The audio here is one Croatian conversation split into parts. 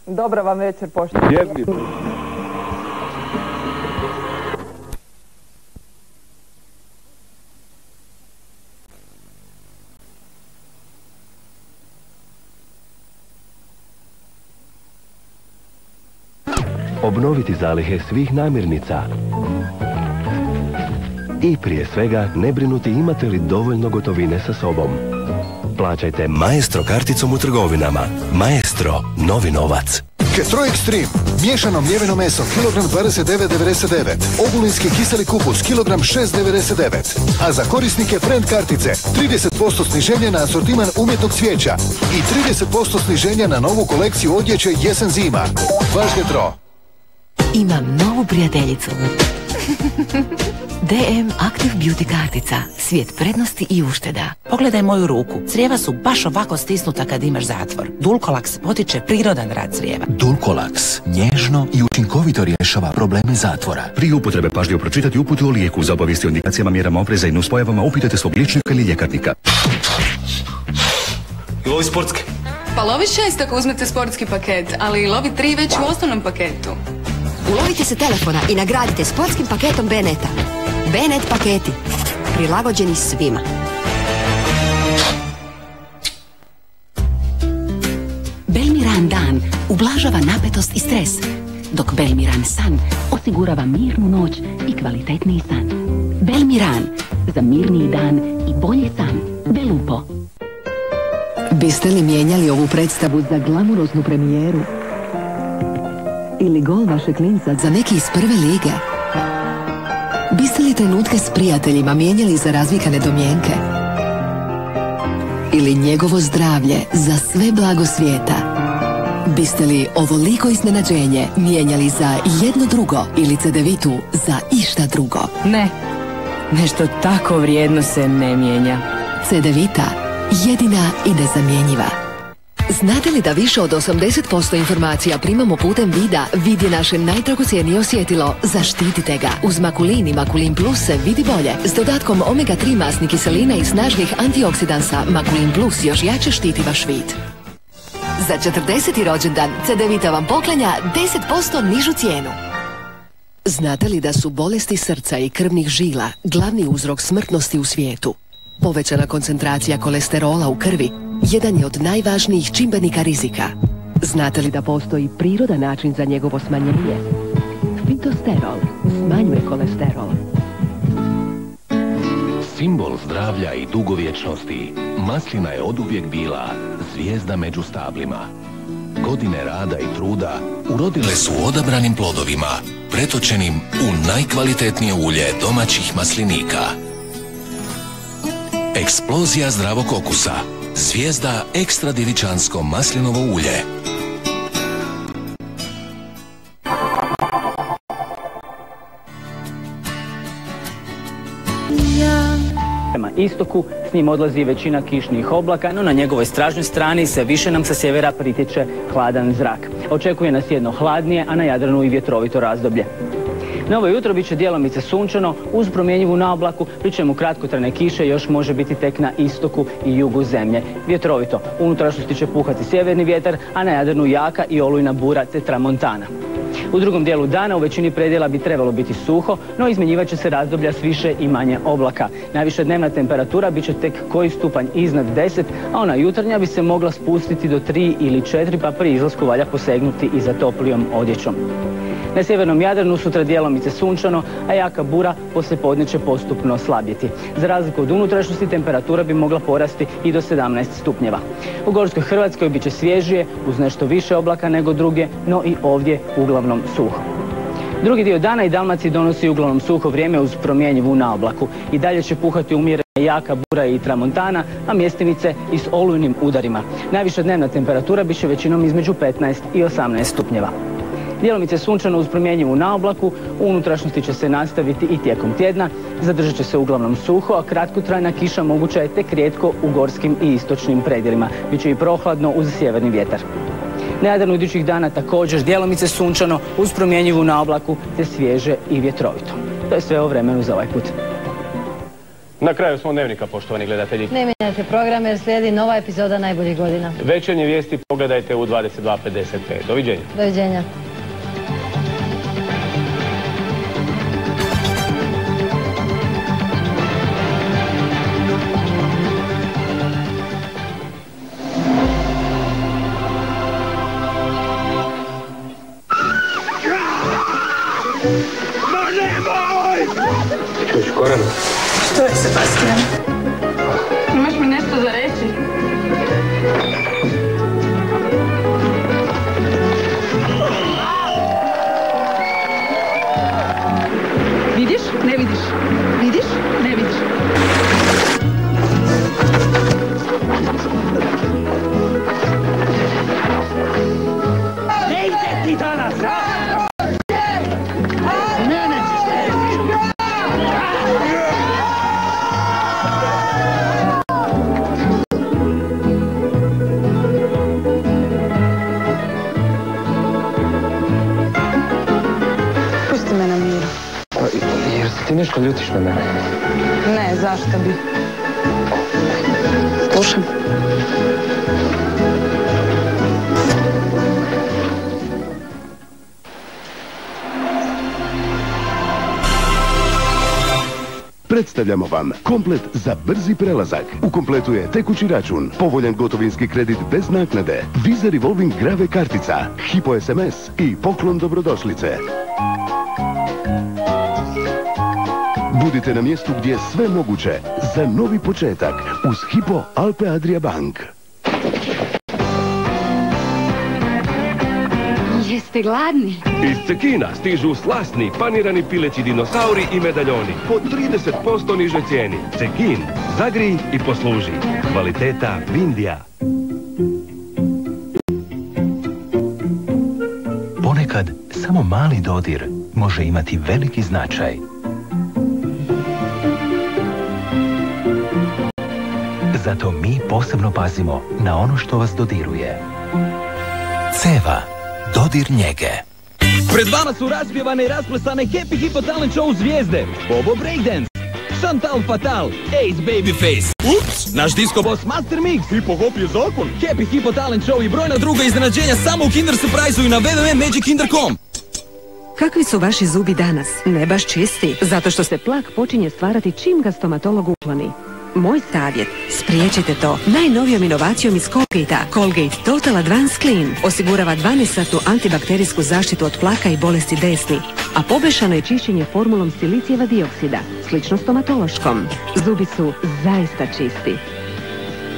Dobra vam večer, poštovani. Obnoviti zalihe svih namirnica. I prije svega ne brinuti imate li dovoljno gotovine sa sobom. Plaćajte Maestro karticom u trgovinama. Maestro, novi novac. Ketro Extreme, miješano mljeveno meso, kilogram 29,99. Ogulinski kiseli kupus, kilogram 6,99. A za korisnike Friend kartice, 30% sniženja na asortiman umjetnog cvijeća i 30% sniženja na novu kolekciju odjeće jesen-zima. Vaš Ketro. Imam novu prijateljicu. DM Active Beauty kartica. Svijet prednosti i ušteda. Pogledaj moju ruku. Crijeva su baš ovako stisnuta kad imaš zatvor. Dulcolax potiče prirodan rad crijeva. Dulcolax nježno i učinkovito rješava probleme zatvora. Prije upotrebe pažljivo pročitati uputu o lijeku. Za obavijesti o indikacijama, mjerama opreza i nuspojavama upitajte svog liječnika ili ljekarnika. Lovi sportski. Pa lovi 6 ako uzmete sportski paket, ali lovi 3 već u osnovnom paketu. Ulovite se telefona i nagradite sportskim paketom B-Neta. B-Net paketi. Prilagođeni svima. Belmiran dan ublažava napetost i stres, dok Belmiran san osigurava mirnu noć i kvalitetniji san. Belmiran, za mirniji dan i bolji san. Belupo. Biste li mijenjali ovu predstavu za glamuroznu premijeru? Ili gol vaše klinca za neki iz prve lige? Biste li trenutke s prijateljima mijenjali za razvikane domjenke? Ili njegovo zdravlje za sve blago svijeta? Biste li ovoliko iznenađenje mijenjali za jedno drugo ili cedevitu za išta drugo? Ne, nešto tako vrijedno se ne mijenja. Cedevita, jedina i nezamjenjiva. Znate li da više od 80% informacija primamo putem vida? Vid je naše najdragocjenije osjetilo. Zaštitite ga. Uz Makulin i Makulin Plus se vidi bolje. S dodatkom omega-3 masnih kiselina i snažnih antioksidansa, Makulin Plus još jače štiti vaš vid. Za 40. rođendan Cedevita vam poklanja 10% nižu cijenu. Znate li da su bolesti srca i krvnih žila glavni uzrok smrtnosti u svijetu? Povećana koncentracija kolesterola u krvi jedan je od najvažnijih čimbenika rizika. Znate li da postoji prirodan način za njegovo smanjenje? Fitosterol smanjuje kolesterol. Simbol zdravlja i dugovječnosti, maslina je oduvijek bila zvijezda među stablima. Godine rada i truda urodile su odabranim plodovima, pretočenim u najkvalitetnije ulje domaćih maslinika. Eksplozija zdravog okusa. Zvijezda ekstra djevičansko maslinovo ulje. Prema istoku s njim odlazi većina kišnih oblaka, no na njegovoj stražnjoj strani sve više nam sa sjevera pritječe hladan zrak. Očekuje nas jedno hladnije, a na Jadranu i vjetrovito razdoblje. Na ovo jutro bit će djelomice sunčano uz promjenjivu naoblaku, pri čemu kratkotrajne kiše još može biti tek na istoku i jugu zemlje. Vjetrovito, u unutrašnjosti će puhati sjeverni vjetar, a na Jadranu jaka i olujna bura te tramontana. U drugom dijelu dana u većini predjela bi trebalo biti suho, no izmjenjivat će se razdoblja s više i manje oblaka. Najviša dnevna temperatura bit će tek koji stupanj iznad 10, a ona jutarnja bi se mogla spustiti do 3 ili 4, pa pri izlasku valja posegnuti i za toplijom odjećom. Na sjevernom Jadranu sutra djelomice sunčano, a jaka bura poslijepodne će postupno slabjeti. Za razliku od unutrašnjosti temperatura bi mogla porasti i do 17 stupnjeva. U Gorskoj Hrvatskoj bit će svježije, uz nešto više oblaka nego drugdje, no i ovdje uglavnom suho. Drugi dio dana i Dalmaciji donosi uglavnom suho vrijeme uz promjenjivu naoblaku. I dalje će puhati umjerena jaka bura i tramontana, a mjestimice i s olujnim udarima. Najviša dnevna temperatura bit će većinom između 15 i 18 stupnjeva. Djelomice sunčano uz promjenjivu naoblaku, u unutrašnjosti će se nastaviti i tijekom tjedna, zadržat će se uglavnom suho, a kratkotrajna kiša moguća je tek rijetko u gorskim i istočnim predjelima. Biće i prohladno uz sjeverni vjetar. Na Jadranu idućih dana također djelomice sunčano uz promjenjivu naoblaku te svježe i vjetrovito. To je sve o vremenu za ovaj put. Na kraju smo dnevnika, poštovani gledatelji. Ne mijenjajte program jer slijedi nova epizoda Najboljih godina. Večernje vijesti pogledajte u 22:55. Doviđenja. Doviđenja. Čuš, Korana. Što je, Sebastian? Imaš mi nešto za reći? Vidiš? Ne vidiš. Vidiš? Ne vidiš. Ne ide ti danas! Pusti me na miru. Jer se ti nešto ljutiš na mene? Ne, zašto bi? Slušam. Predstavljamo vam komplet za brzi prelazak. U kompletu je tekući račun, povoljan gotovinski kredit bez naknade, Visa Revolving Grave kartica, Hypo SMS i poklon dobrodošlice. Budite na mjestu gdje je sve moguće za novi početak uz Hypo Alpe Adria Bank. Jeste gladni? Iz Cekina stižu slasni, panirani pileći dinosauri i medaljoni po 30% nižoj cijeni. Cekin, zagri i posluži. Kvaliteta Vindija. Ponekad samo mali dodir može imati veliki značaj. Zato mi posebno pazimo na ono što vas dodiruje. Ceva. Dodir njege. Pred vama su raspjevane i rasplesane Happy Hippo Talent Show zvijezde Bobo Breakdance, Chantal Fatal, Ace Babyface, ups, naš disco boss Master Mix, Hip Hop je zakon, Happy Hippo Talent Show i brojna druga iznenađenja samo u Kinder Surprise-u i na www.magickinder.com. Kakvi su vaši zubi danas? Ne baš čisti, zato što se plak počinje stvarati čim ga stomatolog ukloni. Moj savjet, spriječite to najnovijom inovacijom iz Colgate-a. Colgate Total Advanced Clean osigurava 12-satnu antibakterijsku zaštitu od plaka i bolesti desni, a poboljšano je čišćenje formulom silicijeva dioksida, slično stomatološkom. Zubi su zaista čisti,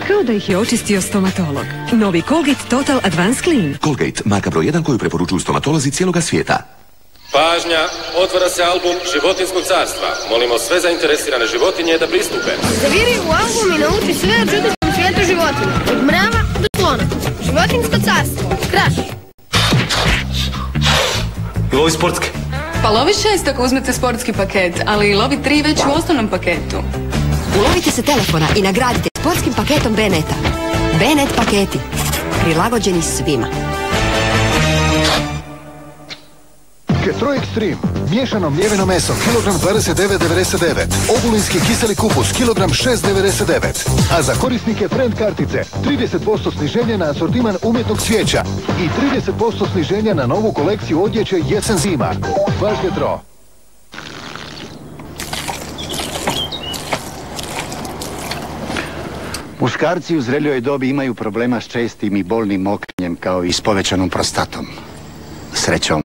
kao da ih je očistio stomatolog. Novi Colgate Total Advanced Clean. Colgate, marka broj 1 koju preporučuju stomatolozi cijeloga svijeta. Pažnja, otvara se album Životinjskog carstva. Molimo sve zainteresirane životinje da pristupe. Zaviri u album i nauči sve o čudežnom svijetu životinja. Od mrava do slona. Životinjsko carstvo. Kraš. Lovi sportski. Pa lovi 6 ako uzmete sportski paket, ali lovi 3 već u osnovnom paketu. Ulovite se telefona i nagradite sportskim paketom B-Neta. B-Net paketi. Prilagođeni svima. Ketro Extreme, miješano mljeveno meso, kilogram 29,99. Ogulinski kiseli kupus, kilogram 6,99. A za korisnike Friend kartice, 30% sniženja na asortiman umjetnog cvijeća i 30% sniženja na novu kolekciju odjeće jesen zima. Vaš Ketro. Muškarci u zrelijoj dobi imaju problema s čestim i bolnim mokrenjem kao i s povećanom prostatom. Srećom,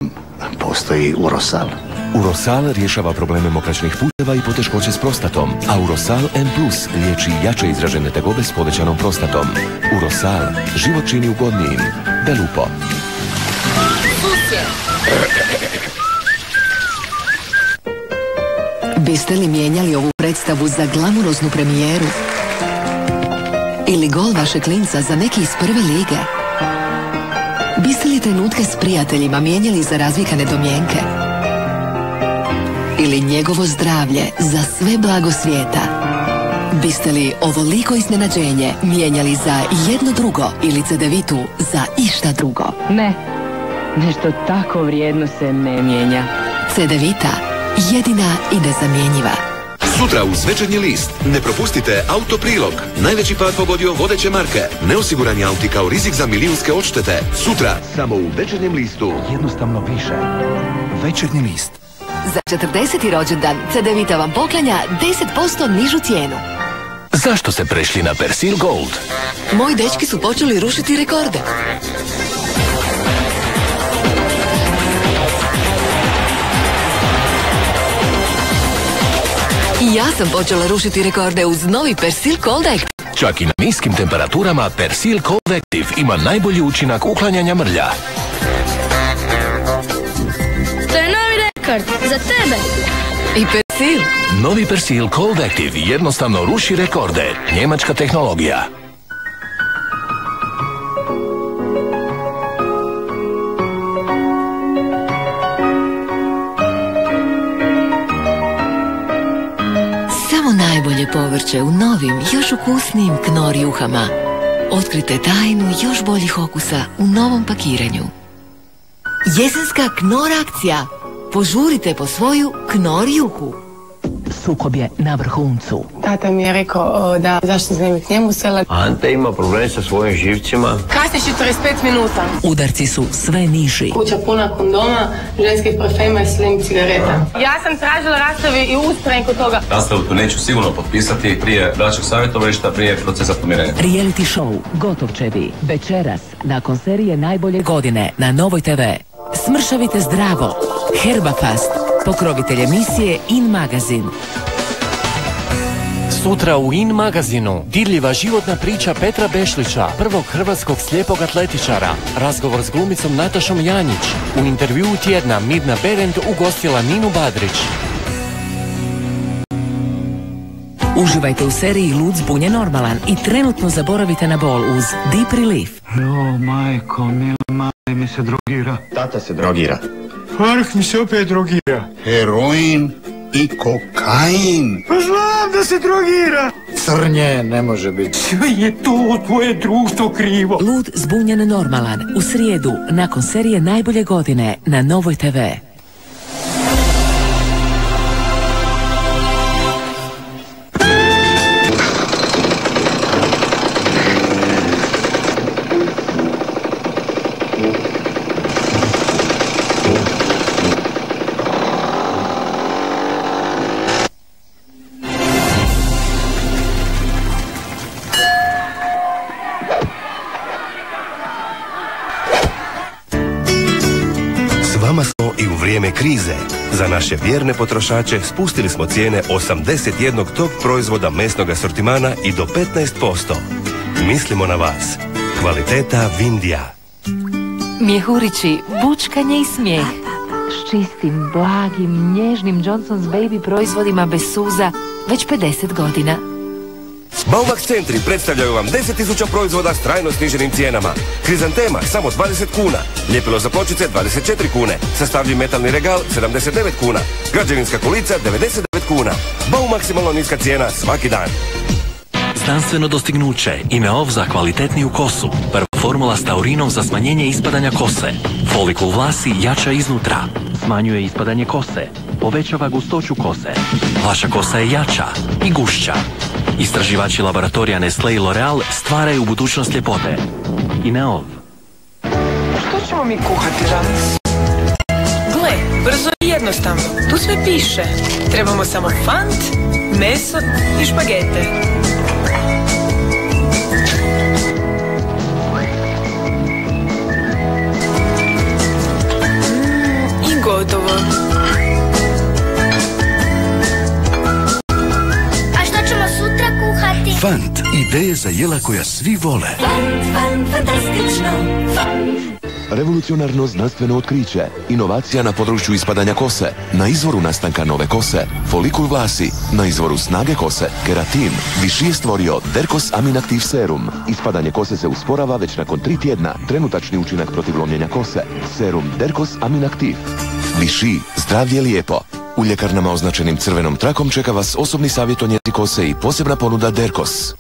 postoji Urosal. Urosal rješava probleme mokraćnih puteva i poteškoće s prostatom, a Urosal M+ liječi jače izražene tegobe s povećanom prostatom. Urosal, život čini ugodnijim. Belupo. Biste li mijenjali ovu predstavu za glamuroznu premijeru? Ili gol vaše klinca za neki iz prve lige? Biste li trenutke s prijateljima mijenjali za razvikane domjenke? Ili njegovo zdravlje za sve blago svijeta? Biste li ovoliko iznenađenje mijenjali za jedno drugo ili cedevitu za išta drugo? Ne, nešto tako vrijedno se ne mijenja. Cedevita, jedina i nezamjenjiva. Sutra uz Večernji list. Ne propustite Autoprilog. Najveći pad pogodio vodeće marke. Neosigurani auti kao rizik za milijunske odštete. Sutra samo u Večernjem listu. Jednostavno više. Večernji list. Za 40. rođendan CDVita vam poklanja 10% nižu cijenu. Zašto ste prešli na Persil Gold? Moji dečki su počeli rušiti rekorde. I ja sam počela rušiti rekorde uz novi Persil Cold Active. Čak i na niskim temperaturama Persil Cold Active ima najbolji učinak uklanjanja mrlja. To je novi rekord za tebe. I Persil. Novi Persil Cold Active jednostavno ruši rekorde. Njemačka tehnologija. Samo najbolje povrće u novim, još ukusnijim Knorr juhama. Otkrite tajnu još boljih okusa u novom pakiranju. Jesenska Knorr akcija. Požurite po svoju Knorr juhu. Sukob je na vrhuncu. Tata mi je rekao da zašto znam k njemu sela. Ante ima problem sa svojim živcima. Kasniš 45 minuta. Udarci su sve niži. Kuća puna kondoma, ženskih parfema i slim cigareta. Ja sam tražila rastavi i ustrajem kod toga. Rastavu tu neću sigurno potpisati prije bračnog savjetovališta, prije procesa pomirenja. Reality show Gotovčevi. Večeras, nakon serije Najbolje godine na Novoj TV. Smršavite zdravo. Herbafast. Pokrovitelj emisije In Magazin. Sutra u In Magazinu dirljiva životna priča Petra Bešlića, prvog hrvatskog slijepog atletičara. Razgovor s glumicom Natašom Janjić. U intervjuu tjedna Mirna Berend ugostila Ninu Badrić. Uživajte u seriji Lud zbunje normalan i trenutno zaboravite na bol uz Deep Relief. Jo, majko, maj mi se drogira. Tata se drogira. Farh mi se opet drogira. Heroin i kokain. Pa znam da se drogira. Crnje ne može biti. Sve je to tvoje društvo krivo. Lud zbunjen normalan u srijedu nakon serije Najbolje godine na Novoj TV. I u vrijeme krize. Za naše vjerne potrošače spustili smo cijene 81 tog proizvoda mesnog asortimana i do 15%. Mislimo na vas. Kvaliteta Vindija. Mjehurići, bučkanje i smijeh. S čistim, blagim, nježnim Johnson's Baby proizvodima bez suza već 50 godina. Baumax centri predstavljaju vam 10.000 proizvoda s trajno sniženim cijenama. Krizantema samo 20 kuna, ljepilo za pločice 24 kune, sastavljiv metalni regal 79 kuna, građevinska kolica 99 kuna. Bau maksimalno niska cijena svaki dan. Znanstveno dostignuće Ineov za kvalitetniju kosu. Prva formula s taurinom za smanjenje ispadanja kose. Folikul vlasi jača iznutra. Smanjuje ispadanje kose. Povećava gustoću kose. Vaša kosa je jača i gušća. Istraživači laboratorija Nestlé i L'Oreal stvaraju u budućnost ljepote. Ineov. Što ćemo mi kuhati danas? Gle, brzo i jednostavno. Tu sve piše. Trebamo samo fant, meso i špagete. I gotovo. A što ćemo sutra kuhati? Fant, ideje za jela koja svi vole. Fant, fantastično. Revolucionarno znanstveno otkriće. Inovacija na području ispadanja kose. Na izvoru nastanka nove kose. Folikul vlasi. Na izvoru snage kose. Keratin. Vichy je stvorio Dercos Aminactiv serum. Ispadanje kose se usporava već nakon 3 tjedna. Trenutačni učinak protiv lomljenja kose. Serum Dercos Aminactiv. Vichy. Zdravlje lijepo. U ljekarnama označenim crvenom trakom čeka vas osobni savjet o njezi kose i posebna ponuda Dercos.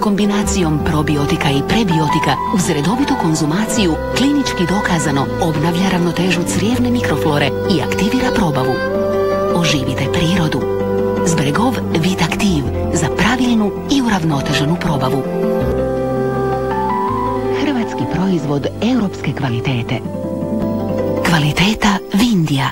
kombinacijom probiotika i prebiotika uz redovitu konzumaciju klinički dokazano obnavlja ravnotežu crijevne mikroflore i aktivira probavu. Oživite prirodu. Zbregov Vitaktiv za pravilnu i uravnoteženu probavu. Hrvatski proizvod europske kvalitete. Kvaliteta Vindija.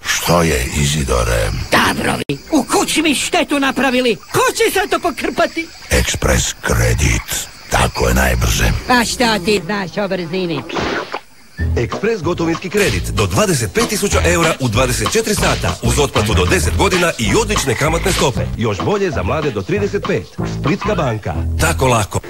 Što je, Izidore? Dabrovi, u kući mi štetu napravili. Ko će sad to pokrpati? Ekspres kredit. Tako je najbrže. A šta ti znaš o brzini? Ekspres gotovinski kredit do 25.000 eura u 24 sata uz otplatu do 10 godina i odlične kamatne stope. Još bolje za mlade do 35. Splitska banka. Tako lako.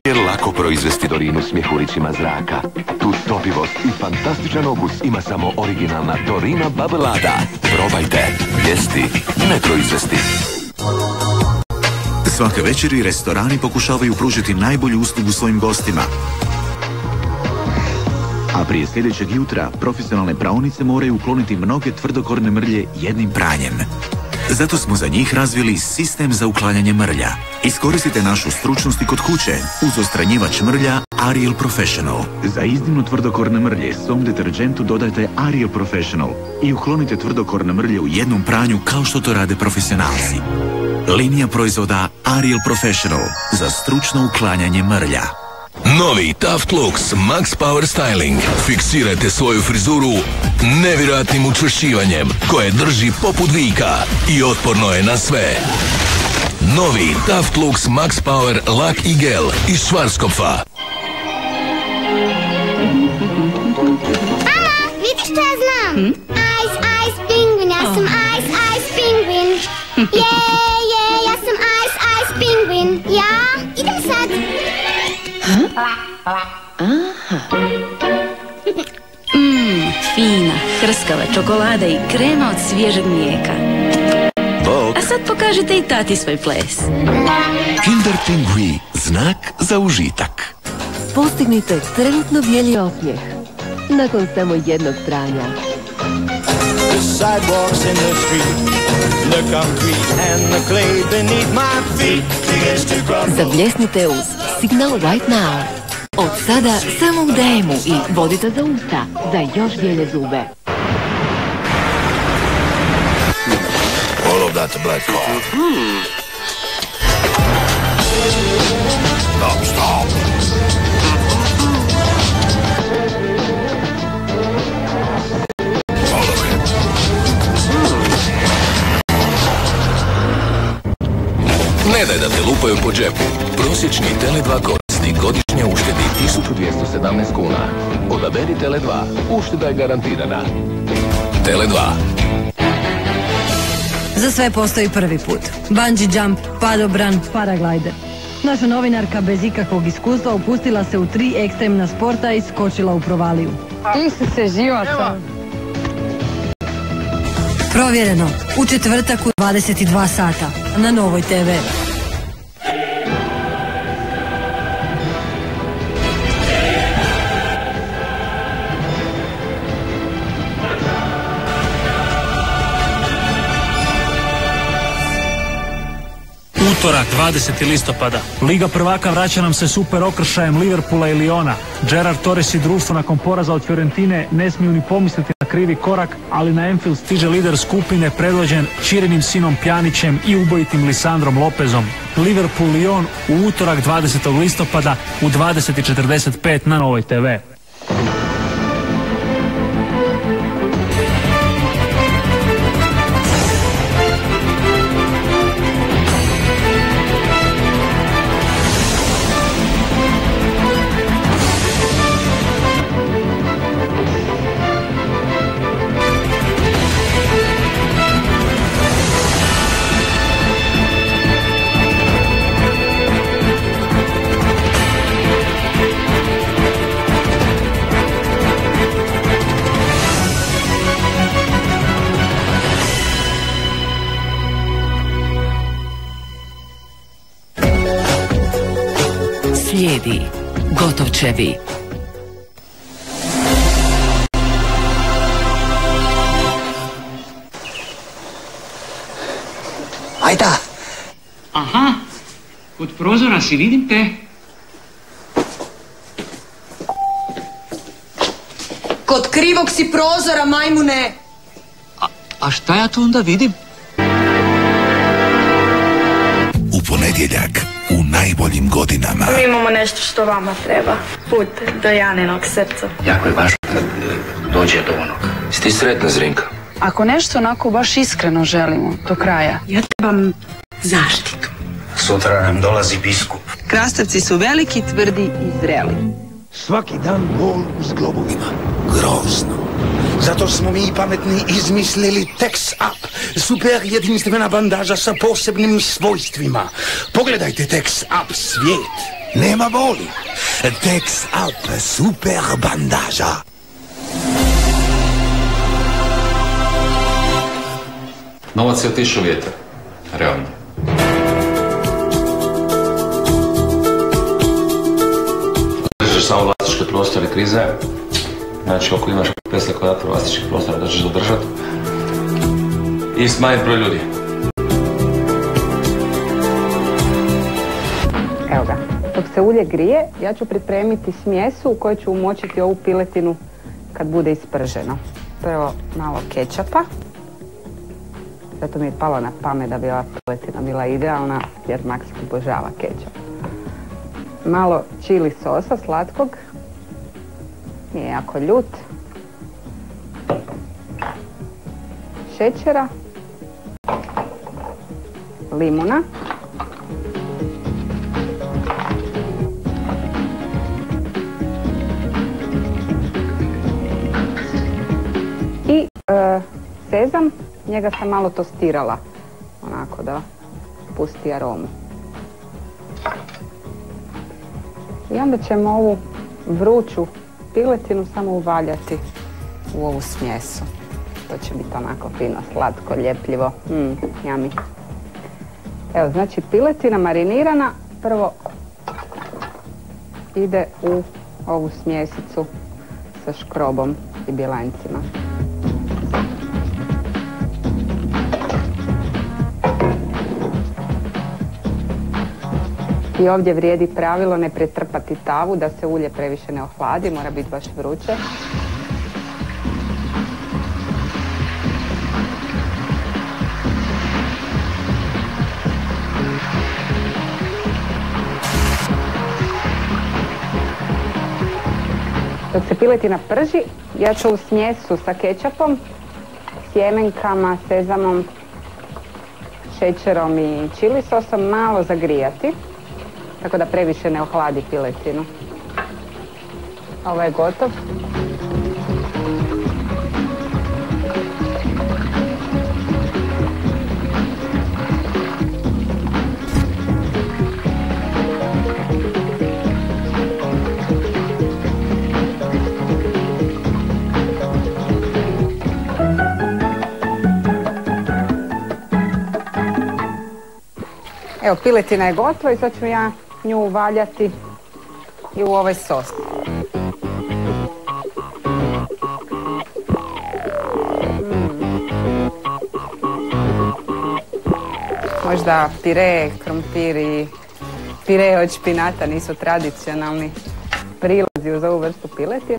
Nije lako proizvesti Dorinu s mjehurićima zraka. Tu topivost i fantastičan okus ima samo originalna Dorina Babelada. Probajte. Jesti, ne proizvesti. Svake večeri restorani pokušavaju pružiti najbolju uslugu svojim gostima. A prije sljedećeg jutra profesionalne praonice moraju ukloniti mnoge tvrdokorne mrlje jednim pranjem. Zato smo za njih razvili sistem za uklanjanje mrlja. Iskoristite našu stručnost i kod kuće uz odstranjivač mrlja Ariel Professional. Za iznimno tvrdokorne mrlje svom deterđentu dodajte Ariel Professional i uklonite tvrdokorne mrlje u jednom pranju kao što to rade profesionalci. Linija proizvoda Ariel Professional za stručno uklanjanje mrlja. Novi Taft Lux Max Power Styling. Fiksirajte svoju frizuru nevjerojatnim učvršćivanjem koje drži poput vika i otporno je na sve. Novi Taft Lux Max Power lak i gel iz Schwarzkopfa. Mama, vidiš što ja znam? Ice, ice, pingvin, ja sam ice, ice, pingvin. Ja sam ice, ice, pingvin. Ja, idem sad. Fina, hrskava čokolada i krema od svježeg mlijeka. A sad pokažite i tati svoj ples. Kinder Pingui, znak za užitak. Postignite trenutno bijeli osmijeh nakon samo jednog pranja. The sidewalks in the street, the concrete and the clay beneath my feet begins to crumble. Zabljesnite uz Signal Right Now. Od sada samo u DM-u i vodite za usta za još bijelje zube. All of that black car. Stop, stop. Ne daj da te lupaju po džepu. Prosječni Tele2 korisnik godišnje uštedi 1217 kuna. Odaberi Tele2. Ušteda je garantirana. Tele2. Za sve postoji prvi put. Bungee jump, padobran, paraglider. Naša novinarka bez ikakvog iskustva upustila se u 3 ekstremna sporta i skočila u provaliju. Ti si se života. Provjereno, u četvrtak u 22 sata na Novoj TV. Utorak, 20. listopada. Liga prvaka vraća nam se super okršajem Liverpoola i Liona. Gerard Torres i društvo nakon poraza od Fiorentine ne smiju ni pomisliti na krivi korak, ali na Anfield stiže lider skupine predvođen Čirinim sinom Pjanićem i ubojitim Lisandrom Lopezom. Liverpool-Lion u utorak 20. listopada u 20:45 na Novoj TV. vrijedi. Gotovčevi. Ajda! Aha, kod prozora si vidim te. Kod krivog si prozora, majmune! A šta ja tu onda vidim? U ponedjeljak, u najboljim godinama. Mi imamo nešto što vama treba. Put do Janinog srca. Jako je važno da dođe do onog. Si ti sretna, Zrinka? Ako nešto onako baš iskreno želimo, do kraja. Ja trebam zaštitu. Sutra nam dolazi biskup. Krastavci su veliki, tvrdi i zreli. Svaki dan bol u zglobovima. Grozno. Zato smo mi pametni izmislili Tex Up. Super jedinstvena bandaža sa posebnim svojstvima. Pogledajte Tex Up svijet. Nema boli. Tex Up super bandaža. Novac je otišao u vjetar. Realno. Držeš samo vlasničke prostore, kriza je. Znači, ako imaš 500 kvadrata vlasničkih prostora da ćeš zadržati i smanjiti broj ljudi. Evo ga, dok se ulje grije, ja ću pripremiti smjesu u kojoj ću umočiti ovu piletinu kad bude isprženo. Prvo malo kečapa. Zato mi je palo na pamet da bi ova piletina bila idealna, jer Max obožava kečap. Malo čili sosa slatkog. Nije jako ljut. Šećera. Limuna. I sezam. Njega sam malo tostirala. Onako da pusti aromu. I onda ćemo ovu vruću piletinu samo uvaljati u ovu smjesu. To će biti onako fino, slatko, ljepljivo. Jami. Evo, znači piletina marinirana prvo ide u ovu smjesicu sa škrobom i bjelancima. I ovdje vrijedi pravilo ne pretrpati tavu da se ulje previše ne ohladi, mora biti baš vruće. Dok se piletina prži, ja ću u smjesu sa kečapom, sjemenkama, sezamom, šećerom i čili sosom malo zagrijati. Tako da previše ne ohladi piletinu. Ovo je gotov. Evo, piletina je gotova i sad ću ja nju uvaljati i u ovaj sos. Možda pire, krompir i pire od špinata nisu tradicionalni prilazi uz ovu vrstu piletine,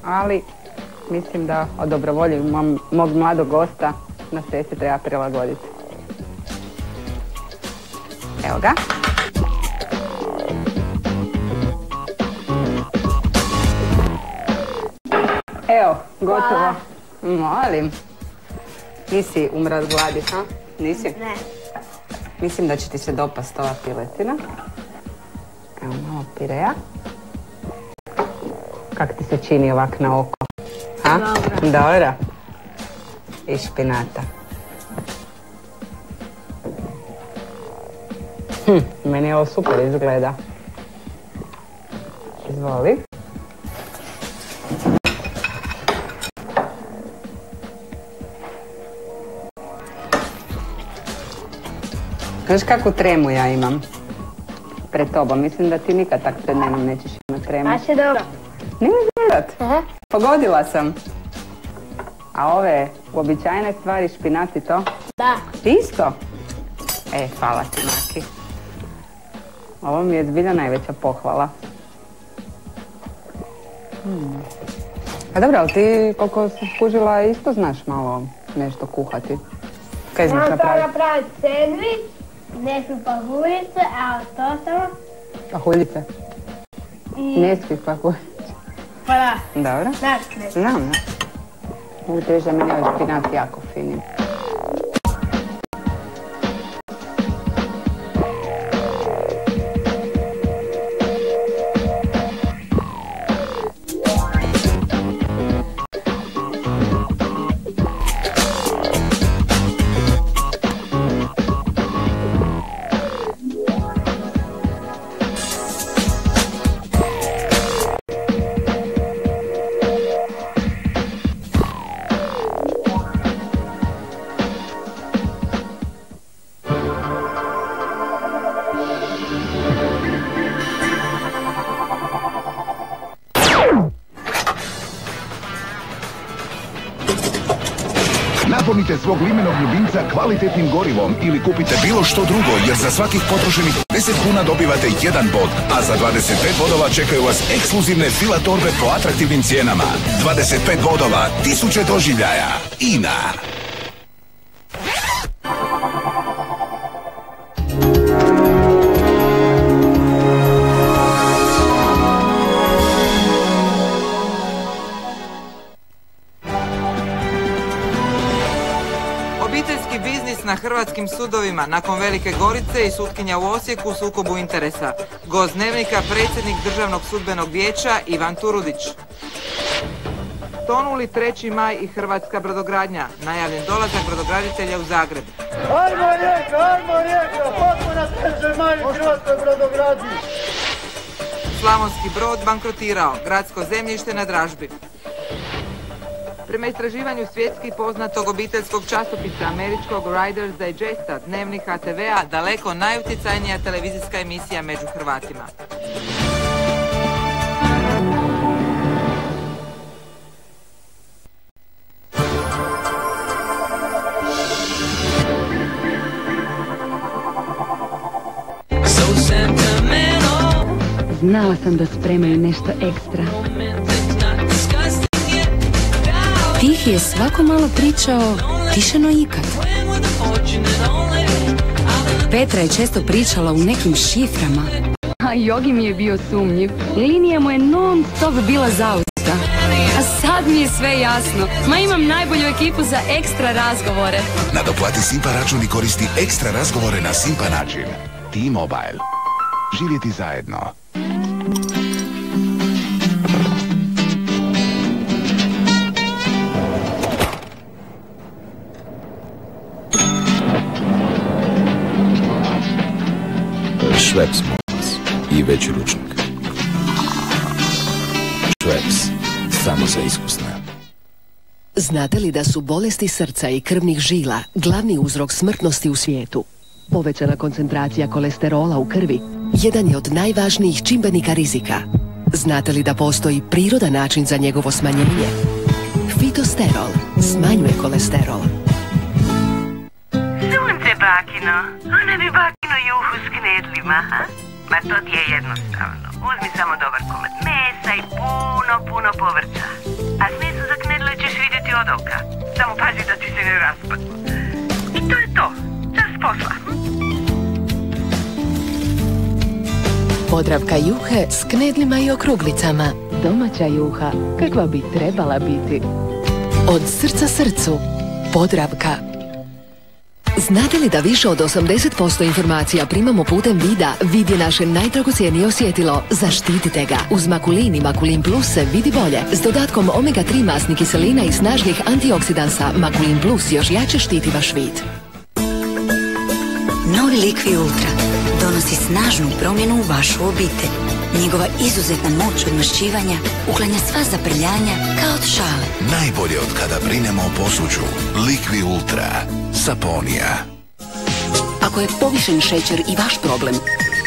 ali mislim da od dobrovolje mog mladog gosta na cesti treba prilagoditi. Evo ga. Evo, gotovo. Molim. Nisi umra od gladi, ha? Nisi? Ne. Mislim da će ti se dopast ova piletina. Evo malo pirea. Kak ti se čini ovak na oko? Ha? Dobro. I špinata. Meni ovo super izgleda. Izvoli. Znaš kakvu tremu ja imam? pred tobom. Mislim da ti nikad tak pred menom nećeš imati tremu. A će dobro. Nije zvirat. Pogodila sam. A ove uobičajene stvari, špinat i to? Da. Isto? Hvala ti, Maki. Ovo mi je zbilja najveća pohvala. A dobro, ali ti, koliko si skužila, isto znaš malo nešto kuhati. Kaj znaš napraviti? Znam to napraviti sandvič, nesku pahuljice, a to samo... Pahuljice? Neskih pahuljice? Pa da. Dobro. Znaš nešto. Znam, ne. Mogu ti reći da meni je ovaj špinat jako fini. Napunite svog limenog ljubimca kvalitetnim gorivom ili kupite bilo što drugo, jer za svakih potrošenih 10 kuna dobivate 1 bod, a za 25 bodova čekaju vas ekskluzivne fila torbe po atraktivnim cijenama. 25 bodova, 1000 doživljaja. INA. Na hrvatskim sudovima nakon Velike Gorice i sutkinja u Osijeku u sukobu interesa. Gost Dnevnika, predsjednik Državnog sudbenog vijeća Ivan Turudić. Tonuli 3. maj i hrvatska brodogradnja. Najavljen dolazak brodograditelja u Zagreb. Ajmo Rijeka, potpuna 3. maj u hrvatskoj brodogradnji. Slavonski Brod bankrotirao, gradsko zemljište na dražbi. Prema istraživanju svjetski poznatog obiteljskog časopisa američkog Riders Digesta, Dnevnik HTV-a daleko najutjecajnija televizijska emisija među Hrvatima. Znala sam da spremaju nešto ekstra. Tih je svako malo pričao tiše no ikad. Petra je često pričala u nekim šiframa. A Jogi mi je bio sumnjiv. Linija mu je non stop bila zausta. A sad mi je sve jasno. Ma imam najbolju ekipu za ekstra razgovore. Nadoplati Simpa račun i koristi ekstra razgovore na Simpa način. T-Mobile. Živjeti zajedno. Schweppes molas i veći ručnik. Schweppes, samo za iskusne. Znate li da su bolesti srca i krvnih žila glavni uzrok smrtnosti u svijetu? Povećana koncentracija kolesterola u krvi jedan je od najvažnijih čimbenika rizika. Znate li da postoji prirodan način za njegovo smanjenje? Fitosterol smanjuje kolesterol. Sunce bakino, ona bi bakino juhu s knedlima, ha? Ma to ti je jednostavno. Uzmi samo dobar komad mesa i puno povrća. A smesu za knedle ćeš vidjeti od oka. Samo pazi da ti se ne raspadnu. I to je to. Čas posla. Podravka juhe s knedlima i okruglicama. Domaća juha, kakva bi trebala biti. Od srca srcu. Podravka. Znate li da više od 80% informacija primamo putem vida? Vid je naše najdragocjenije osjetilo. Zaštitite ga. Uz Makulin i Makulin Plus se vidi bolje. S dodatkom omega-3 masnih kiselina i snažnih antioksidansa, Makulin Plus još jače štiti vaš vid. Novi Liqui Ultra donosi snažnu promjenu u vašu obitelj. Njegova izuzetna moć odmašćivanja uklanja sva zaprljanja kao od šale. Najbolje od kada brinemo o posuđu. Liqui Ultra. Saponija. Ako je povišen šećer i vaš problem,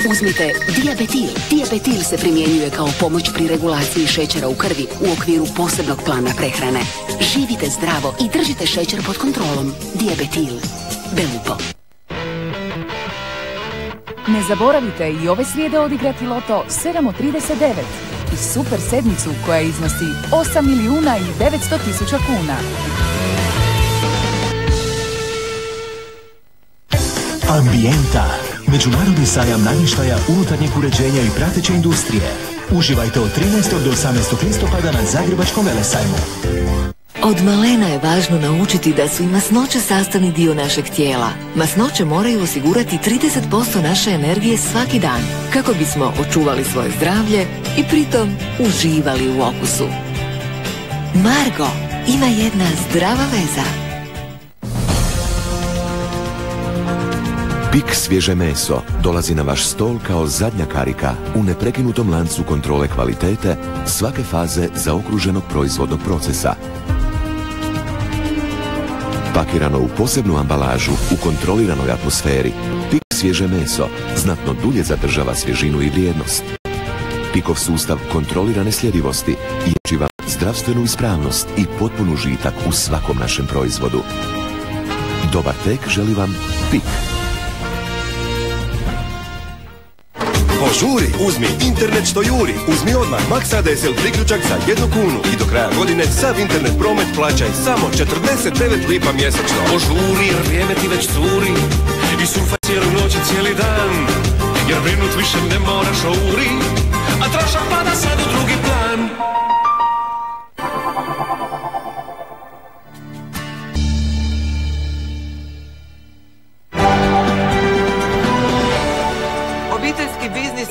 Uzmite Diabetil. Diabetil se primjenjuje kao pomoć pri regulaciji šećera u krvi u okviru posebnog plana prehrane. Živite zdravo i držite šećer pod kontrolom. Diabetil. Belupo. Ne zaboravite i ove srijede odigrati loto 7 od 39 i super sedmicu koja iznosi 8 milijuna i 900 tisuća kuna. Ambijenta. Međunarodni sajam namještaja, unutarnjeg uređenja i prateće industrije. Uživajte od 13. do 18. listopada na Zagrebačkom velesajmu. Od malena je važno naučiti da su i masnoće sastavni dio našeg tijela. Masnoće moraju osigurati 30% naše energije svaki dan, kako bismo očuvali svoje zdravlje i pritom uživali u okusu. Margo, ima jedna zdrava veza. Pik svježe meso dolazi na vaš stol kao zadnja karika u neprekinutom lancu kontrole kvalitete svake faze zaokruženog proizvodnog procesa. Pakirano u posebnu ambalažu u kontroliranoj atmosferi, Pik svježe meso znatno dulje zadržava svježinu i vrijednost. Pikov sustav kontrolirane sljedivosti jamči vam zdravstvenu ispravnost i potpun užitak u svakom našem proizvodu. Dobar tek želi vam Pik. Požuri, uzmi internet što juri. Uzmi odmah Max ADSL priključak za 1 kunu i do kraja godine sav internet promet plaćaj samo 49 lipa mjesečno. Požuri jer vrijeme ti već curi i surfaj cijelu noć i cijeli dan, jer brinut više ne moraš o uri, a trošak pada sad u drugi plan.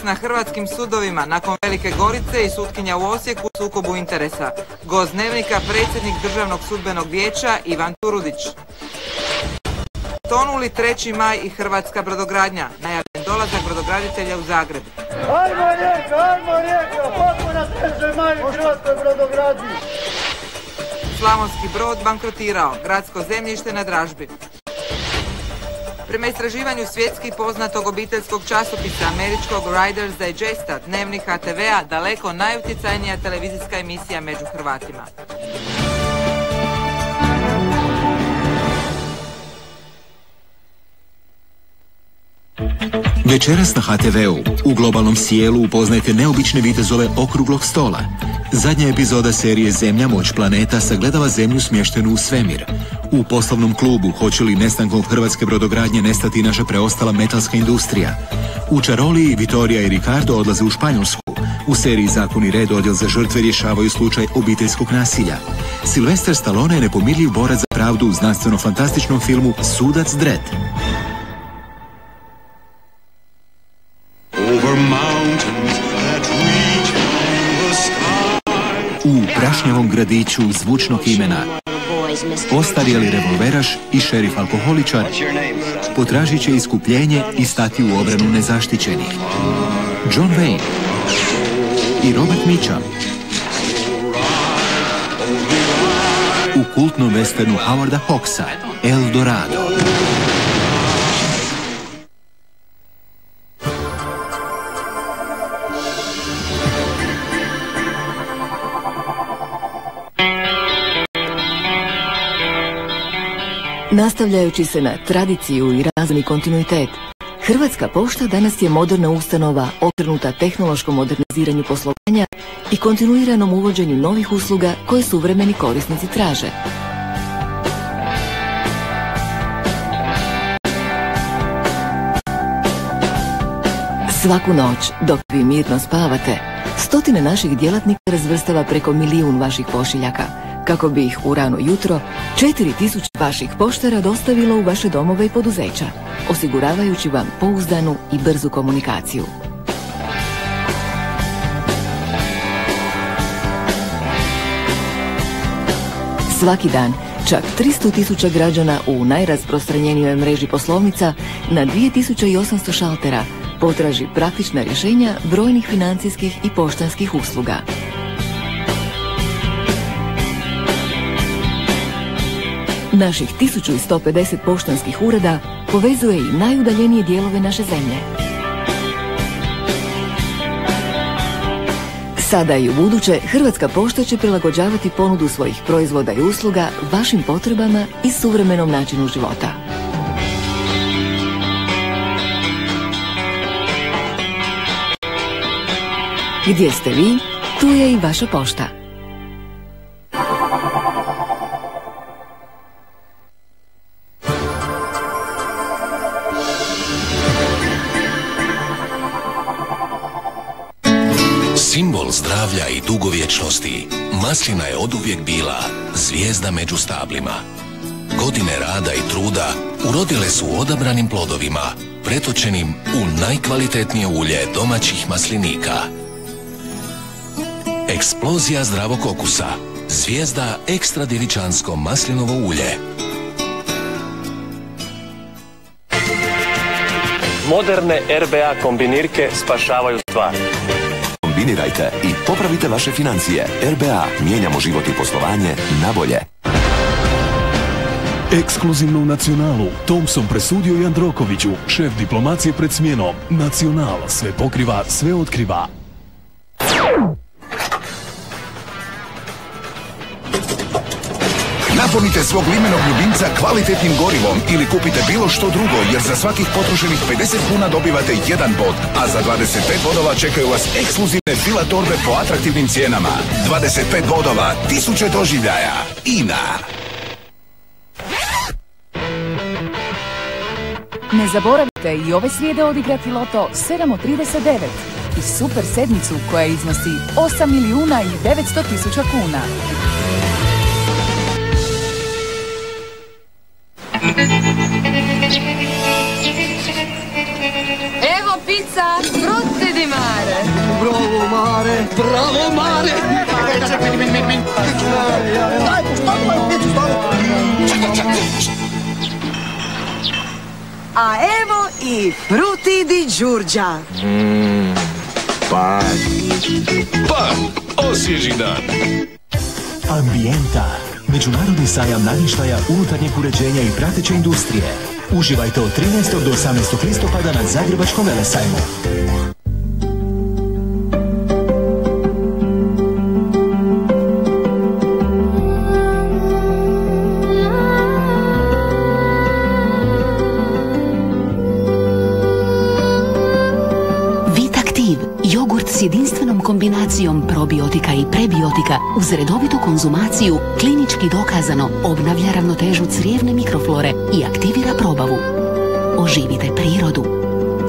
Na hrvatskim sudovima nakon Velike Gorice i sutkinja u Osijeku u sukobu interesa. Gost Dnevnika predsjednik Državnog sudbenog vijeća Ivan Turudić. Tonuli 3. maj i hrvatska brodogradnja. Najavljen dolazak brodograditelja u Zagreb. Ajmo Rijeka, potpuna 3. maj u hrvatskoj brodogradnji. Slavonski Brod bankrotirao. Gradsko zemljište na dražbi. Prema istraživanju svjetski poznatog obiteljskog časopisa američkog Riders Digesta, Dnevnik HTV-a daleko najutjecajnija televizijska emisija među Hrvatima. Večeras na HTV-u u globalnom sjelu upoznajte neobične vitezove okruglog stola. Zadnja epizoda serije Zemlja, moć planeta sagledava Zemlju smještenu u svemir. U poslovnom klubu hoće li nestankom hrvatske brodogradnje nestati naša preostala metalska industrija. U Čaroliji Vitorija i Ricardo odlaze u Španjolsku. U seriji Zakon i red odjel za žrtve rješavaju slučaj obiteljskog nasilja. Sylvester Stallone je nepomirljiv borac za pravdu u znanstveno-fantastičnom filmu Sudac Dredd. U prašnjavom gradiću zvučnog imena ostarjeli revolveraš i šerif alkoholičar potražit će iskupljenje i stati u obranu nezaštićenih. John Wayne i Robert Mitchum u kultnom westernu Howarda Hawksa El Dorado. Nastavljajući se na tradiciju i razvojni kontinuitet, Hrvatska pošta danas je moderna ustanova okrenuta tehnološkom moderniziranju poslovanja i kontinuiranom uvođenju novih usluga koje suvremeni korisnici traže. Svaku noć, dok vi mirno spavate, stotine naših djelatnika razvrstava preko 1 milijun vaših pošiljaka, kako bi ih u rano jutro 4000 vaših poštara dostavilo u vaše domove i poduzeća, osiguravajući vam pouzdanu i brzu komunikaciju. Svaki dan, čak 300.000 građana u najrasprostranjenijoj mreži poslovnica na 2800 šaltera potraži praktična rješenja brojnih financijskih i poštanskih usluga. Naših 1150 poštanskih ureda povezuje i najudaljenije dijelove naše zemlje. Sada i u buduće Hrvatska pošta će prilagođavati ponudu svojih proizvoda i usluga vašim potrebama i suvremenom načinu života. Gdje ste vi, tu je i vaša pošta. Simbol zdravlja i dugovječnosti, maslina je oduvijek bila zvijezda među stablima. Godine rada i truda urodile su odabranim plodovima, pretočenim u najkvalitetnije ulje domaćih maslinika. Eksplozija zdravog okusa, zvijezda ekstra djevičansko maslinovo ulje. Moderne RBA kombinirke spašavaju stvar. Kombinirajte i popravite vaše financije. RBA, mijenjamo život i poslovanje na bolje. Ekskluzivno u Nacionalu, Thompson presudio Jandrokoviću, šef diplomacije pred smjenom. Nacional, sve pokriva, sve otkriva. Napunite svog limenog ljubimca kvalitetnim gorivom ili kupite bilo što drugo, jer za svakih potrošenih 50 kuna dobivate 1 bod, a za 25 bodova čekaju vas ekskluzivne fila torbe po atraktivnim cijenama. 25 bodova, 1000 doživljaja. INA. Ne zaboravite i ove srijede odigrati loto 7 od 39 i super sedmicu koja iznosi 8.900.000 kuna. Evo pizza, frutte di mare. Bravo mare, bravo mare. Čekaj, meni. Daj, A evo i frutti di Đurđa. Pa, osvježi dan. Ambijenta, međunarodni sajam namještaja, unutarnjeg uređenja i prateće industrije. Uživajte od 13. do 18. listopada na Zagrebačkom velesajmu. S jedinstvenom kombinacijom probiotika i prebiotika uz redovitu konzumaciju klinički dokazano obnavlja ravnotežu crijevne mikroflore i aktivira probavu. Oživite prirodu.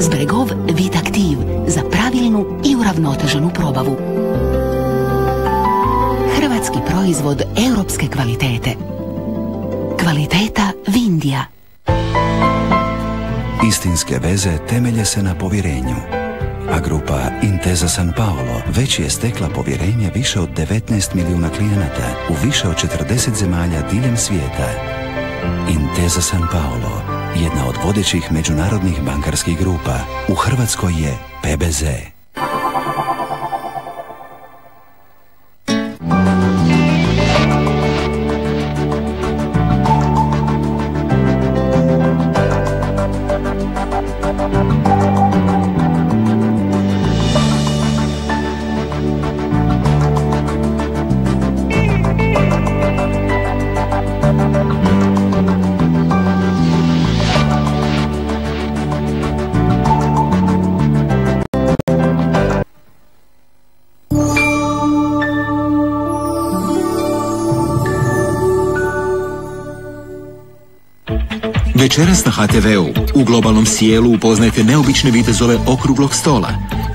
Zbregov Vitaktiv za pravilnu i uravnoteženu probavu. Hrvatski proizvod europske kvalitete. Kvaliteta Vindija. Istinske veze temelje se na povjerenju. A grupa Intesa San Paolo već je stekla povjerenje više od 19 milijuna klijenata u više od 40 zemalja diljem svijeta. Intesa San Paolo, jedna od vodećih međunarodnih bankarskih grupa, u Hrvatskoj je PBZ. Večeras na HTV-u u globalnom sjelu upoznajte neobične vitezove okruglog stola.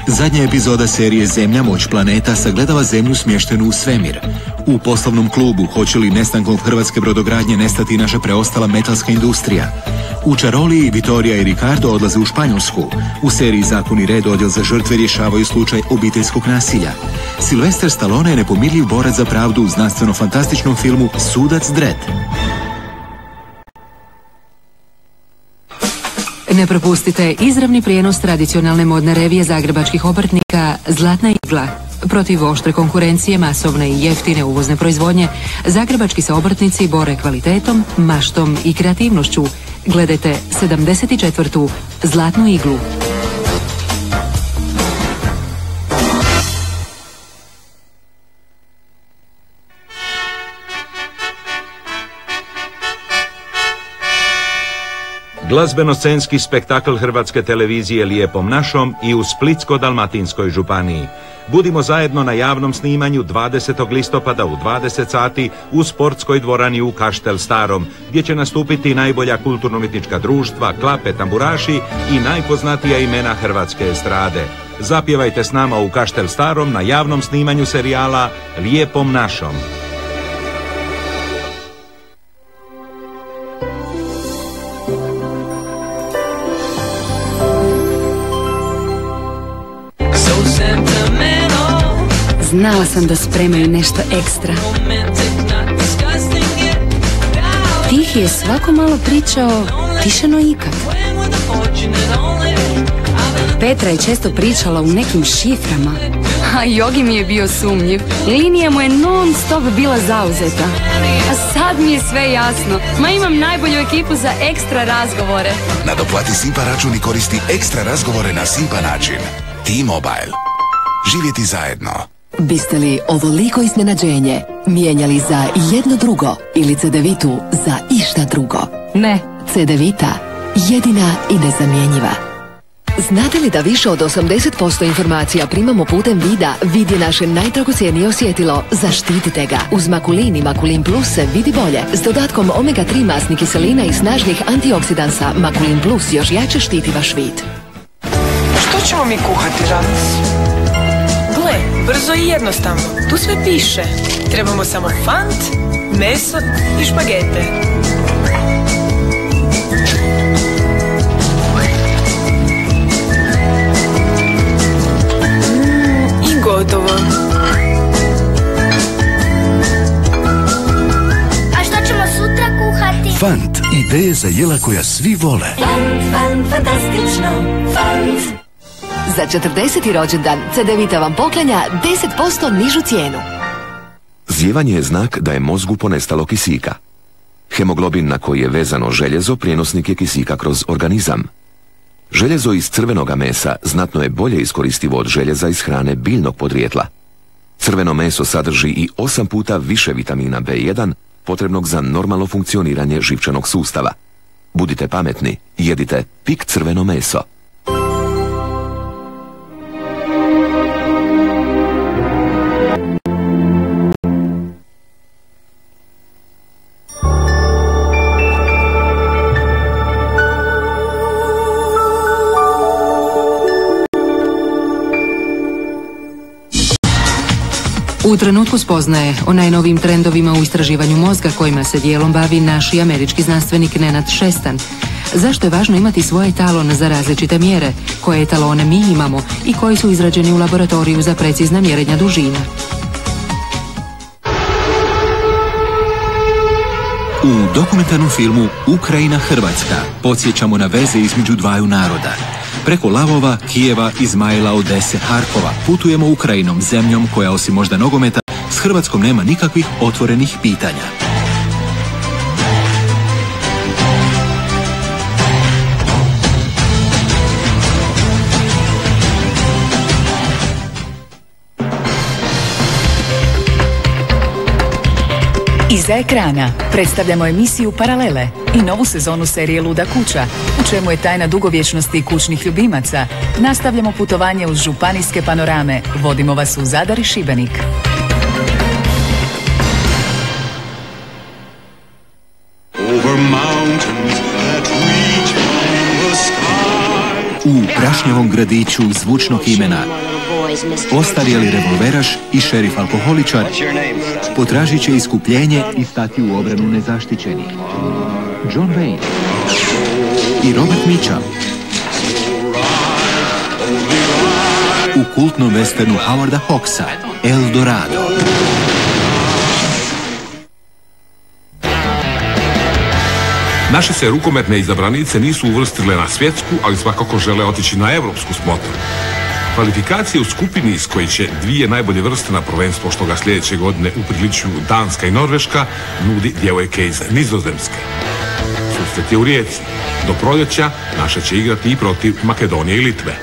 Zadnja epizoda serije Zemlja, moć planeta sagledava Zemlju smještenu u svemir. U poslovnom klubu hoće li nestankom hrvatske brodogradnje nestati naša preostala metalska industrija. U Čaroliji Vitorija i Ricardo odlaze u Španjolsku. U seriji Zakon i red odjel za žrtve rješavaju slučaj obiteljskog nasilja. Sylvester Stallone je nepomirljiv borac za pravdu u znanstveno-fantastičnom filmu Sudac Dredd. Ne propustite izravni prijenos tradicionalne modne revije zagrebačkih obrtnika Zlatna igla. Protiv oštre konkurencije, masovne i jeftine uvozne proizvodnje, zagrebački se obrtnici bore kvalitetom, maštom i kreativnošću. Gledajte 74. Zlatnu iglu. Glazbeno-scenski spektakl Hrvatske televizije Lijepom našom i u Splitsko-dalmatinskoj županiji. Budimo zajedno na javnom snimanju 20. listopada u 20 sati u sportskoj dvorani u Kaštel Starom, gdje će nastupiti najbolja kulturno-umjetnička društva, klape, tamburaši i najpoznatija imena hrvatske estrade. Zapjevajte s nama u Kaštel Starom na javnom snimanju serijala Lijepom našom. Znala sam da spremaju nešto ekstra. Tih je svako malo pričao više no ikad. Petra je često pričala u nekim šiframa, a Jogi mi je bio sumnjiv. Linija mu je non stop bila zauzeta. A sad mi je sve jasno. Ma imam najbolju ekipu za ekstra razgovore. Nadoplati Simpa račun i koristi ekstra razgovore na Simpa način. T-Mobile. Živjeti zajedno. Biste li ovoliko iznenađenje mijenjali za jedno drugo ili cedevitu za išta drugo? Ne. Cedevita, jedina i nezamjenjiva. Znate li da više od 80% informacija primamo putem vida? Vid je naše najdragocjenije osjetilo. Zaštitite ga. Uz Makulin i Makulin Plus se vidi bolje. S dodatkom omega-3 masnih kiselina i snažnih antioksidansa, Makulin Plus još jače štiti vaš vid. Što ćemo mi kuhati danas? Gle, brzo i jednostavno. Tu sve piše. Trebamo samo fant, meso i špagete. I gotovo. A što ćemo sutra kuhati? Fant, ideje za jela koja svi vole. Fantastično. Fant. Za 40. rođendan Cedevita vam poklanja 10% nižu cijenu. Zijevanje je znak da je mozgu ponestalo kisika. Hemoglobin na koji je vezano željezo prijenosnik je kisika kroz organizam. Željezo iz crvenoga mesa znatno je bolje iskoristivo od željeza iz hrane biljnog podrijetla. Crveno meso sadrži i 8 puta više vitamina B1 potrebnog za normalno funkcioniranje živčanog sustava. Budite pametni, jedite Pik crveno meso. U trenutku spoznaje o najnovijim trendovima u istraživanju mozga kojima se dijelom bavi naš i američki znanstvenik Nenad Šestan. Zašto je važno imati svoj etalon za različite mjere, koje etalone mi imamo i koji su izrađeni u laboratoriju za precizna mjerenja dužina? U dokumentarnom filmu Ukrajina-Hrvatska podsjećamo na veze između dvaju naroda. Preko Lavova, Kijeva, Izmaila, Odese, Harkova putujemo Ukrajinom, zemljom koja osim možda nogometa s Hrvatskom nema nikakvih otvorenih pitanja. Iza ekrana predstavljamo emisiju Paralele i novu sezonu serije Luda kuća, u čemu je tajna dugovječnosti kućnih ljubimaca. Nastavljamo putovanje uz županijske panorame. Vodimo vas u Zadar i Šibenik. U prašnjavom gradiću zvučnog imena ostarjeli revolveraš i šerif alkoholičar potražit će iskupljenje i stati u obranu nezaštićenih. John Wayne i Robert Mitchum u kultnom westernu Howarda Hawksa El Dorado. Naše se rukometne izabranice nisu uvrstile na svjetsku, ali svakako žele otići na evropsku smotru. Kvalifikacije u skupini iz koji će dvije najbolje vrste na prvenstvo što ga sljedeće godine upriličuju Danska i Norveška nudi djevojke iz Nizozemske. Susret je u Rijeci. Do proljeća naše će igrati i protiv Makedonije i Litve.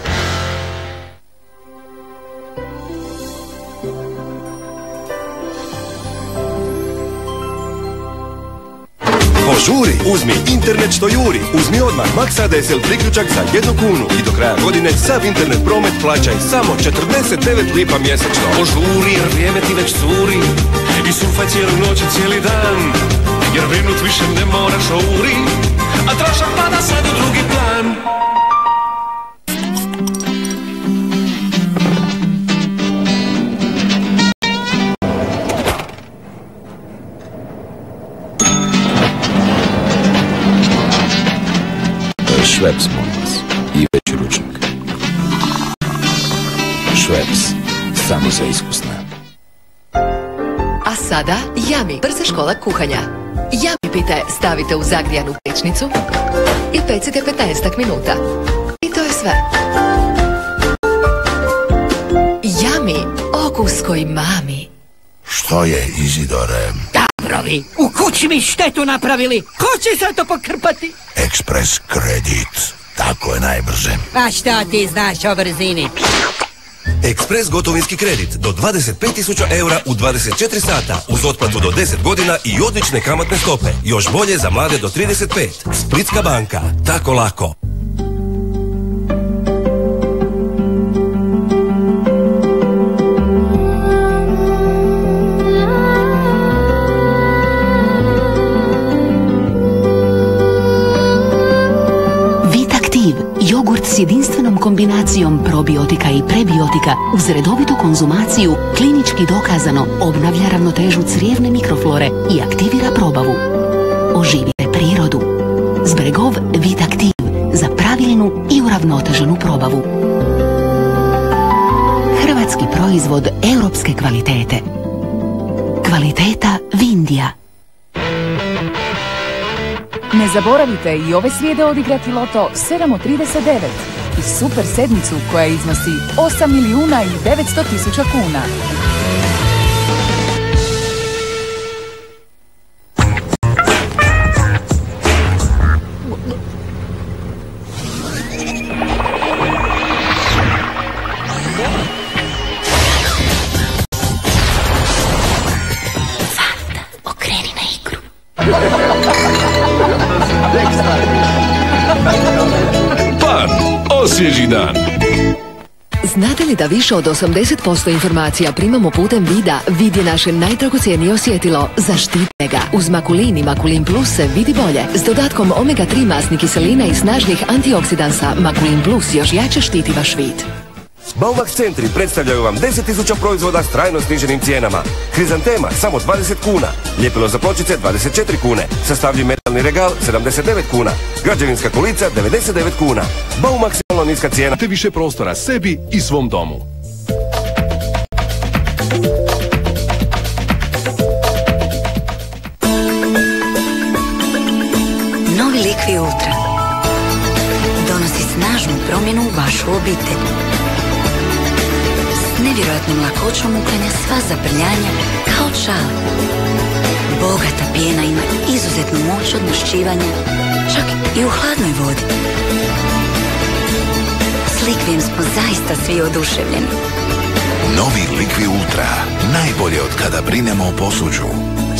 Žuri, uzmi internet što juri. Uzmi odmah Max ADSL priključak za 1 kunu i do kraja godine sav internet promet plaćaj samo 49 lipa mjesečno. Požuri jer vrijeme ti već curi i surfaj cijelu noć i cijeli dan, jer brinut više ne moraš o uri, a trošak pada sad u drugi plan. Šveps, molim vas. I veći ručnik. Šveps. Samo za iskusne. A sada Yummy, brza škola kuhanja. Yummy pite stavite u zagrijanu pećnicu i pecite 15 minuta. I to je sve. Yummy, okus koji mami. Što je, Izidore? Dabrovi, u kući mi štetu napravili. Ko će sad to pokrpati? Ekspres kredit. Tako je najbrže. A šta ti znaš o brzini? Ekspres gotovinski kredit do 25.000 eura u 24 sata uz otplatu do 10 godina i odlične kamatne stope. Još bolje za mlade do 35. Splitska banka. Tako lako. Jogurt s jedinstvenom kombinacijom probiotika i prebiotika uz redovitu konzumaciju klinički dokazano obnavlja ravnotežu crijevne mikroflore i aktivira probavu. Oživite prirodu. Zbregov Vitaktiv za pravilnu i uravnoteženu probavu. Hrvatski proizvod europske kvalitete. Kvaliteta Vindija. Ne zaboravite i ove srijede odigrati loto 7:39 i super sedmicu koja iznosi 8.900.000 kuna. Pan, osvježi dan. Znate li da više od 80% informacija primamo putem vida? Vid je naše najdragocjenije osjetilo. Zaštite ga. Uz Makulin i Makulin Plus se vidi bolje. S dodatkom omega-3 masnih kiselina i snažnih antioksidansa, Makulin Plus još jače štiti vaš vid. Baumax centri predstavljaju vam 10.000 proizvoda s trajno sniženim cijenama. Hrizantema samo 20 kuna, ljepilo za pločice 24 kune, sastavljiv metalni regal 79 kuna, građevinska kolica 99 kuna. Baumax je vrlo niska cijena. Te više prostora sebi i svom domu. Novi Liqui Ultra donosi snažnu promjenu u vašu obitelj. Nevjerojatnom lakoćom uklanja sva zabrljanja kao čale. Bogata pjena ima izuzetnu moć odmašćivanja, čak i u hladnoj vodi. S Liquijem smo zaista svi oduševljeni. Novi Liqui Ultra. Najbolje od kada brinemo o posuđu.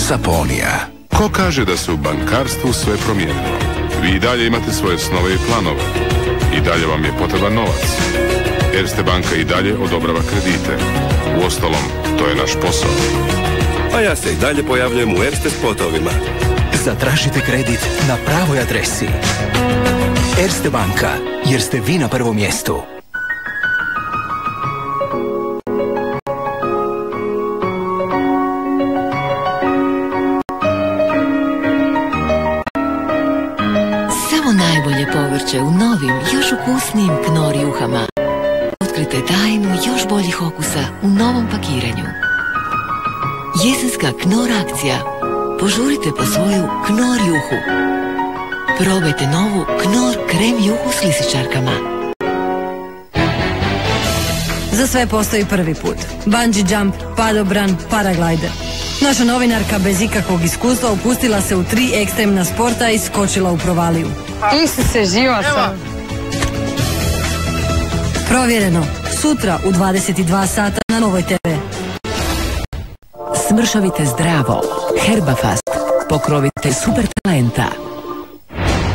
Saponija. Ko kaže da se u bankarstvu sve promijenilo? Vi i dalje imate svoje snove i planove. I dalje vam je potreban novac. Erste banka i dalje odobrava kredite. Uostalom, to je naš posao. A ja se i dalje pojavljujem u Erste spotovima. Zatražite kredit na pravoj adresi. Erste banka, jer ste vi na prvom mjestu. Samo najbolje povrće u novim, još ukusnijim Knorr juhama. Otkrite tajnu još boljih okusa u novom pakiranju. Jesenska Knorr akcija. Požurite po svoju Knorr juhu. Probajte novu Knorr krem juhu s lisičarkama. Za sve postoji prvi put. Bungee jump, padobran, paraglider. Naša novinarka bez ikakvog iskustva upustila se u 3 ekstremna sporta i skočila u provaliju. Isuse, živa sam. Provjereno. Sutra u 22 sata na Novoj TV. Smršavite zdravo. Herbafast. pokrovitelj super talenta.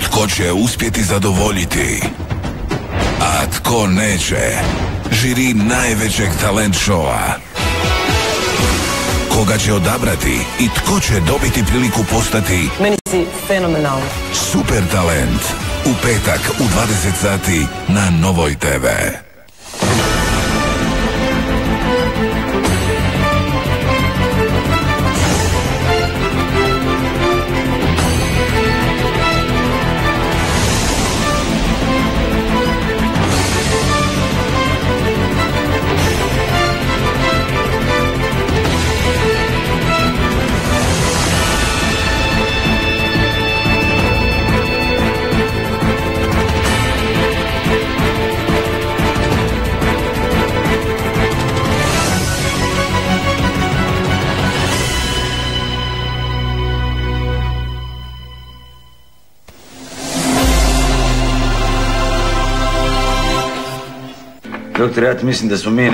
Tko će uspjeti zadovoljiti, a tko neće? Žiri najvećeg talent showa. Koga će odabrati i tko će dobiti priliku postati Meni si fenomenalno. super talent? U petak u 20 sati na Novoj TV. Doktor, ja ti mislim da smo mi